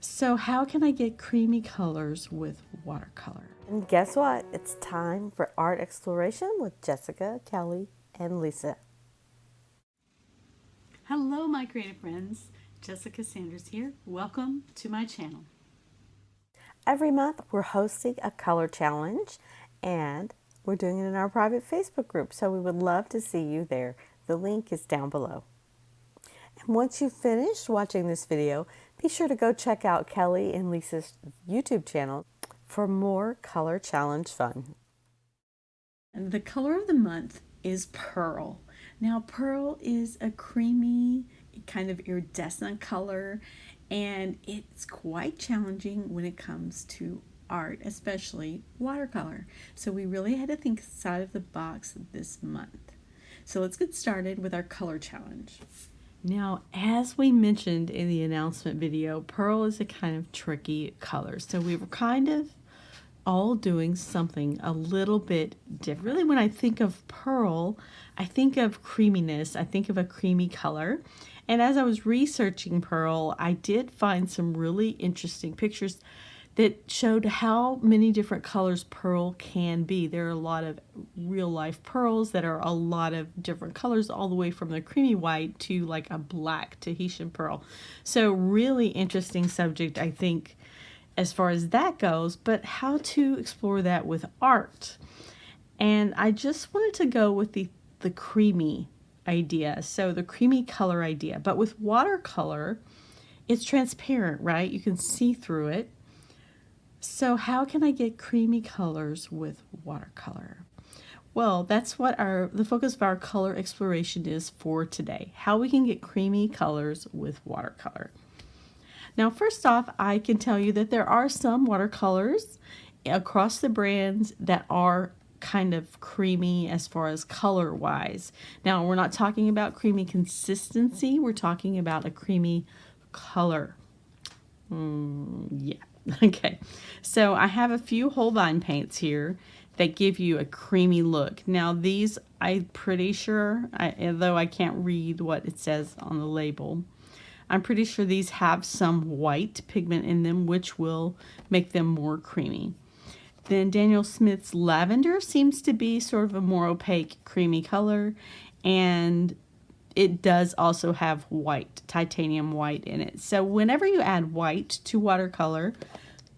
So how can I get creamy colors with watercolor? And guess what? It's time for art exploration with Jessica, Kelly, and Lisa. Hello, my creative friends. Jessica Sanders here. Welcome to my channel. Every month, we're hosting a color challenge, and we're doing it in our private Facebook group. So we would love to see you there. The link is down below. And once you've finished watching this video, be sure to go check out Kelly and Lisa's YouTube channel for more color challenge fun. And the color of the month is pearl. Now, pearl is a creamy, kind of iridescent color, and it's quite challenging when it comes to art, especially watercolor. So we really had to think outside of the box this month. So let's get started with our color challenge. Now, as we mentioned in the announcement video, pearl is a kind of tricky color. So we were kind of all doing something a little bit different. Really, when I think of pearl, I think of creaminess. I think of a creamy color. And as I was researching pearl, I did find some really interesting pictures that showed how many different colors pearl can be. There are a lot of real life pearls that are a lot of different colors, all the way from the creamy white to like a black Tahitian pearl. So really interesting subject, I think, as far as that goes, but how to explore that with art. And I just wanted to go with the creamy idea, so the creamy color idea. But with watercolor, it's transparent, right? You can see through it. So how can I get creamy colors with watercolor? Well, that's what the focus of our color exploration is for today. How we can get creamy colors with watercolor. Now, first off, I can tell you that there are some watercolors across the brands that are kind of creamy as far as color wise. Now, we're not talking about creamy consistency. We're talking about a creamy color. Yeah. Okay. So I have a few Holbein paints here that give you a creamy look. Now, these, I'm pretty sure, although I can't read what it says on the label, I'm pretty sure these have some white pigment in them, which will make them more creamy. Then Daniel Smith's lavender seems to be sort of a more opaque, creamy color, and it does also have white, titanium white in it. So whenever you add white to watercolor,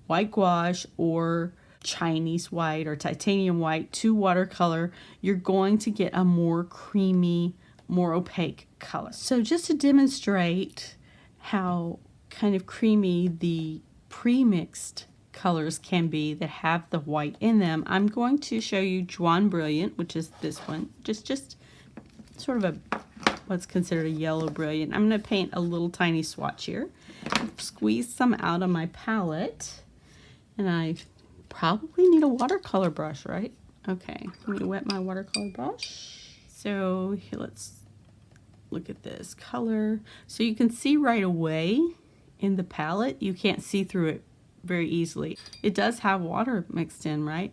white gouache or Chinese white or titanium white to watercolor, you're going to get a more creamy, more opaque color. So just to demonstrate how kind of creamy the pre-mixed colors can be that have the white in them, I'm going to show you Juan Brilliant, which is this one, just sort of a what's considered a yellow brilliant. I'm going to paint a little tiny swatch here. Squeeze some out of my palette, and I probably need a watercolor brush, right? Okay, let me wet my watercolor brush. So here, let's look at this color. So you can see right away in the palette, you can't see through it very easily. It does have water mixed in, right?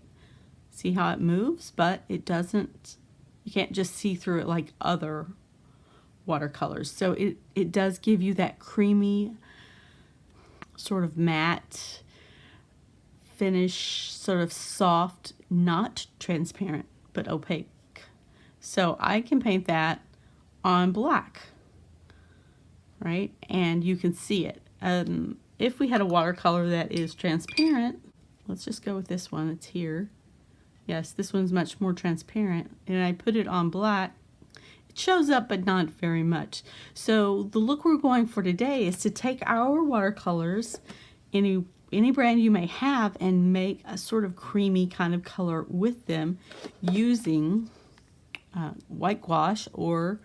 See how it moves, but it doesn't, you can't just see through it like other watercolors. So it does give you that creamy, sort of matte finish, sort of soft, not transparent, but opaque. So I can paint that on black, right? And you can see it. If we had a watercolor that is transparent, let's just go with this one. It's here. Yes, this one's much more transparent. And I put it on black. It shows up, but not very much. So the look we're going for today is to take our watercolors, any brand you may have, and make a sort of creamy kind of color with them using white gouache or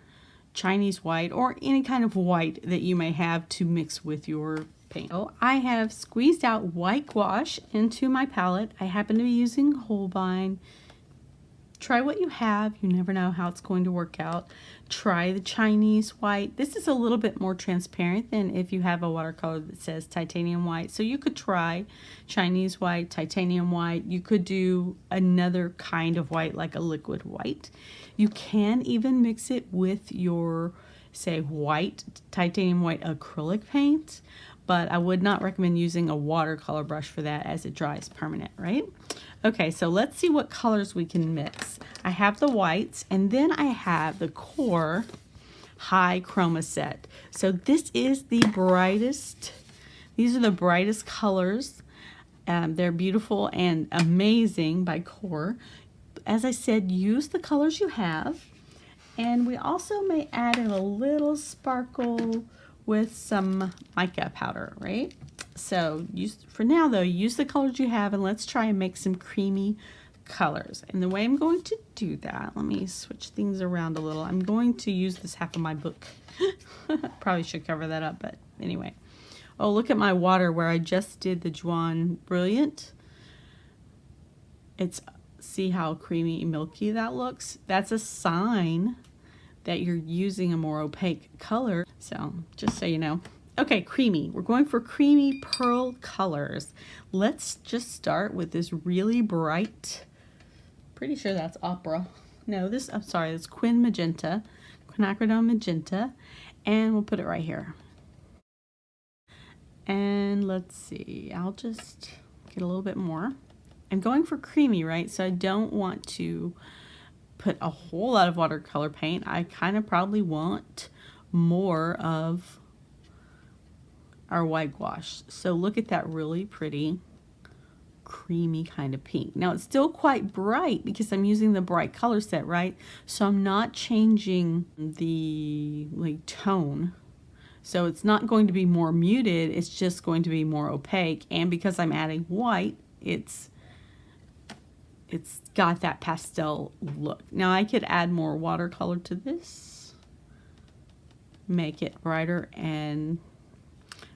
Chinese white or any kind of white that you may have to mix with your paint. So I have squeezed out white gouache into my palette. I happen to be using Holbein. Try what you have. You never know how it's going to work out. Try the Chinese white. This is a little bit more transparent than if you have a watercolor that says titanium white. So you could try Chinese white, titanium white. You could do another kind of white, like a liquid white. You can even mix it with your, say, white, titanium white acrylic paint, but I would not recommend using a watercolor brush for that as it dries permanent, right? Okay, so let's see what colors we can mix. I have the whites, and then I have the core high chroma set. So this is the brightest, these are the brightest colors. They're beautiful and amazing by Core. As I said, use the colors you have. And we also may add in a little sparkle with some mica powder, right? So for now though, use the colors you have, and let's try and make some creamy colors. And the way I'm going to do that, let me switch things around a little. I'm going to use this half of my book. Probably should cover that up, but anyway. Oh, look at my water where I just did the Juan Brilliant. See how creamy and milky that looks? That's a sign that you're using a more opaque color. So just so you know. Okay, creamy. We're going for creamy pearl colors. Let's just start with this really bright, pretty sure that's opera. No, I'm sorry, it's quinacridone magenta. And we'll put it right here. And let's see, I'll just get a little bit more. I'm going for creamy, right? So I don't want to put a whole lot of watercolor paint. I kind of probably want more of our white gouache. So look at that really pretty creamy kind of pink. Now it's still quite bright because I'm using the bright color set, right? So I'm not changing the tone. So it's not going to be more muted, it's just going to be more opaque. And because I'm adding white, it's got that pastel look. Now I could add more watercolor to this, make it brighter, and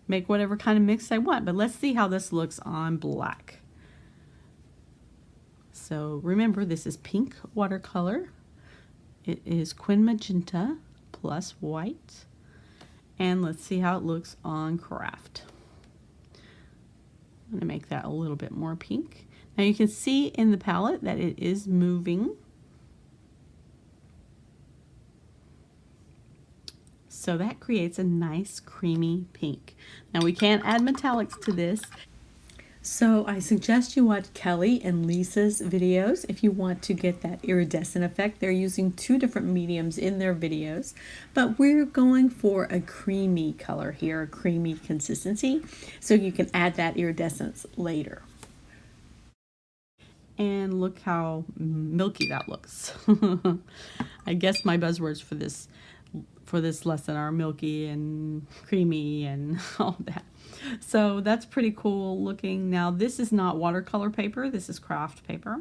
make whatever kind of mix I want. But let's see how this looks on black. So remember, this is pink watercolor. It is quin magenta plus white. And let's see how it looks on craft. I'm going to make that a little bit more pink. Now you can see in the palette that it is moving. So that creates a nice creamy pink. Now we can't add metallics to this. So I suggest you watch Kelly and Lisa's videos if you want to get that iridescent effect. They're using 2 different mediums in their videos, but we're going for a creamy color here, a creamy consistency, so you can add that iridescence later. And look how milky that looks. I guess my buzzwords for this lesson are milky and creamy and all that. So that's pretty cool looking. Now this is not watercolor paper, this is craft paper.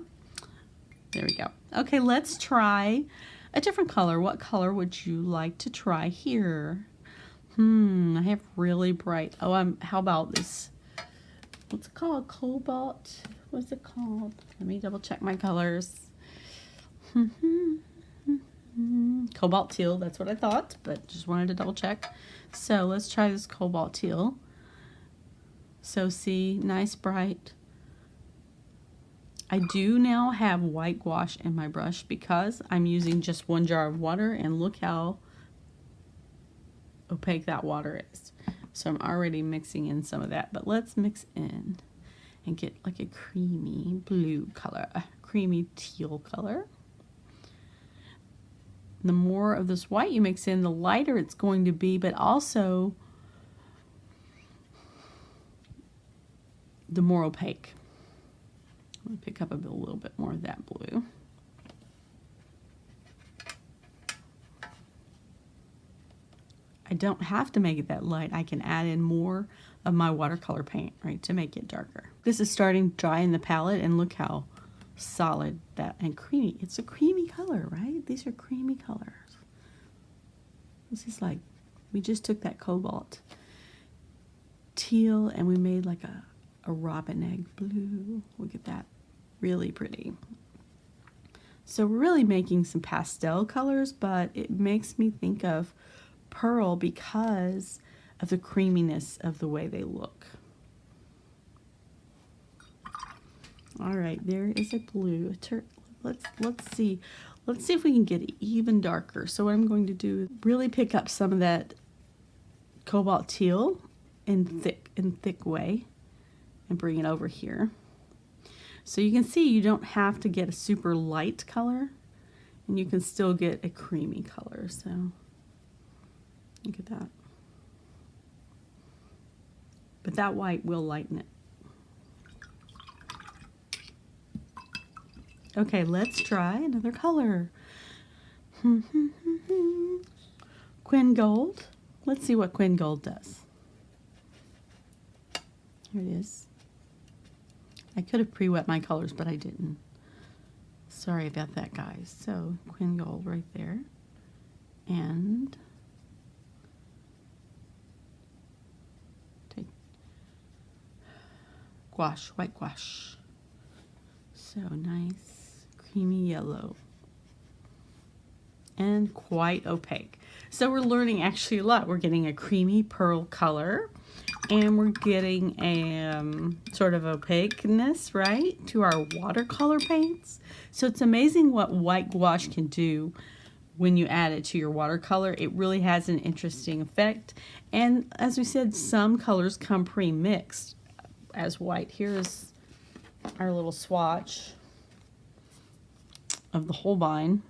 There we go. Okay, let's try a different color. What color would you like to try here? I have really bright, how about this? What's it called? Cobalt? What's it called? Let me double check my colors. Cobalt teal, that's what I thought, but just wanted to double check. So let's try this cobalt teal. So see, nice bright. I do now have white gouache in my brush because I'm using just 1 jar of water, and look how opaque that water is. So I'm already mixing in some of that, but let's mix in and get like a creamy blue color, a creamy teal color. The more of this white you mix in, the lighter it's going to be, but also the more opaque. I'm going to pick up a little bit more of that blue. I don't have to make it that light. I can add in more of my watercolor paint, right, to make it darker. This is starting dry in the palette, and look how solid that and creamy. It's a creamy color, right? These are creamy colors. This is like, we just took that cobalt teal and we made like a robin egg blue. Look at that, really pretty. So we're really making some pastel colors, but it makes me think of pearl because of the creaminess of the way they look. All right, there is a blue. Let's see if we can get it even darker. So what I'm going to do is really pick up some of that cobalt teal in thick way and bring it over here. So you can see you don't have to get a super light color, and you can still get a creamy color. So look at that. But that white will lighten it. Okay, let's try another color. Quin Gold. Let's see what Quin Gold does. Here it is. I could have pre-wet my colors, but I didn't. Sorry about that, guys. So Quin Gold right there. And take gouache, white gouache. So nice, creamy yellow. And quite opaque. So we're learning actually a lot. We're getting a creamy pearl color, and we're getting a sort of opaqueness, right, to our watercolor paints. So it's amazing what white gouache can do when you add it to your watercolor. It really has an interesting effect. And as we said, some colors come pre-mixed as white. Here's our little swatch of the Holbein.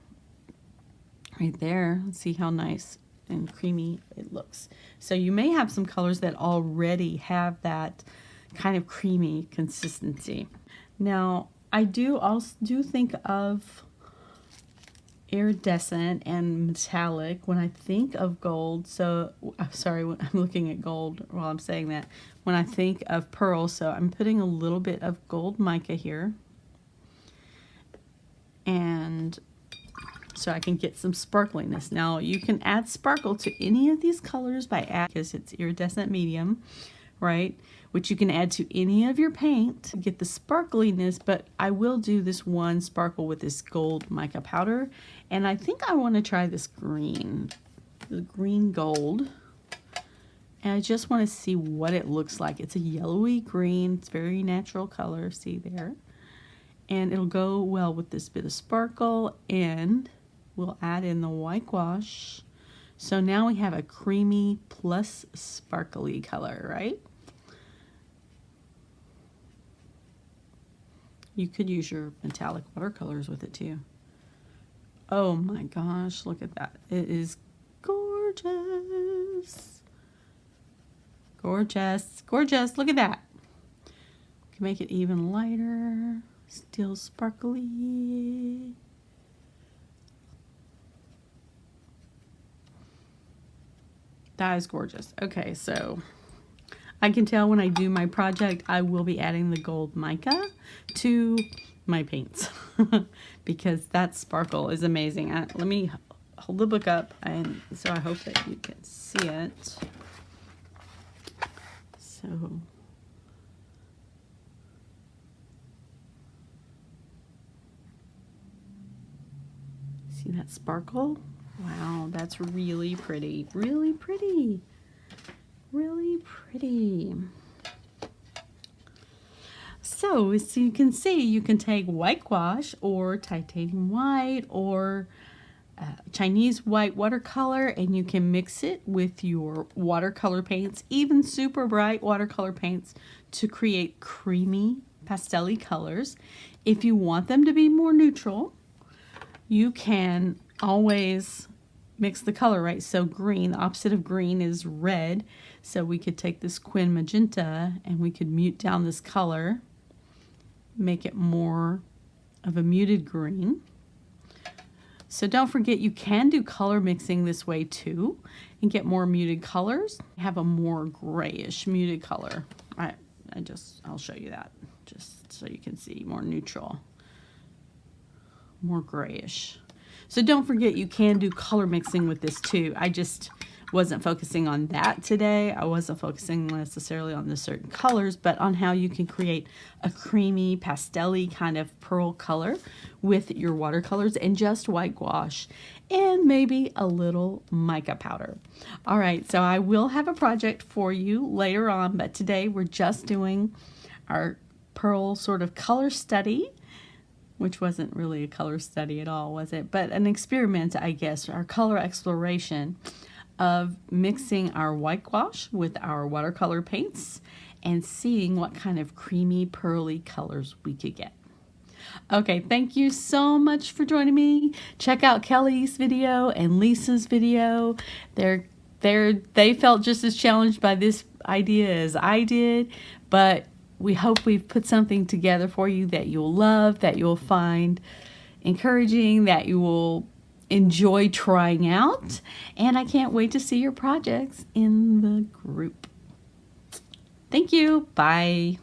Right there. Let's see how nice and creamy it looks. So you may have some colors that already have that kind of creamy consistency. Now, I do think of iridescent and metallic when I think of gold. So, sorry, I'm looking at gold while I'm saying that. When I think of pearl, so I'm putting a little bit of gold mica here. And so I can get some sparkliness. Now you can add sparkle to any of these colors by adding, because it's iridescent medium, right? Which you can add to any of your paint to get the sparkliness, but I will do this one sparkle with this gold mica powder. And I think I want to try this green, the green gold. And I just want to see what it looks like. It's a yellowy green, it's very natural color, see there. And it'll go well with this bit of sparkle, and we'll add in the white gouache. So now we have a creamy plus sparkly color, right? You could use your metallic watercolors with it too. Oh my gosh, look at that. It is gorgeous. Gorgeous, gorgeous, look at that. Can make it even lighter, still sparkly. That is gorgeous. Okay, so I can tell when I do my project, I will be adding the gold mica to my paints because that sparkle is amazing. Let me hold the book up, and so I hope that you can see it. So see that sparkle? Wow, that's really pretty. Really pretty. Really pretty. So as you can see, you can take white gouache or titanium white or Chinese white watercolor, and you can mix it with your watercolor paints, even super bright watercolor paints, to create creamy pastel-y colors. If you want them to be more neutral, you can always mix the color, right? So green, the opposite of green is red. So we could take this Quin Magenta and we could mute down this color, make it more of a muted green. So don't forget, you can do color mixing this way too and get more muted colors. Have a more grayish muted color. I'll show you that just so you can see more neutral, more grayish. So don't forget, you can do color mixing with this too. I just wasn't focusing on that today. I wasn't focusing necessarily on the certain colors, but on how you can create a creamy, pastel-y kind of pearl color with your watercolors and just white gouache and maybe a little mica powder. All right, so I will have a project for you later on, but today we're just doing our pearl sort of color study, which wasn't really a color study at all, was it? But an experiment, I guess, our color exploration of mixing our white gouache with our watercolor paints and seeing what kind of creamy, pearly colors we could get. Okay, thank you so much for joining me. Check out Kellie's video and Lisa's video. They felt just as challenged by this idea as I did, but we hope we've put something together for you that you'll love, that you'll find encouraging, that you will enjoy trying out. And I can't wait to see your projects in the group. Thank you. Bye.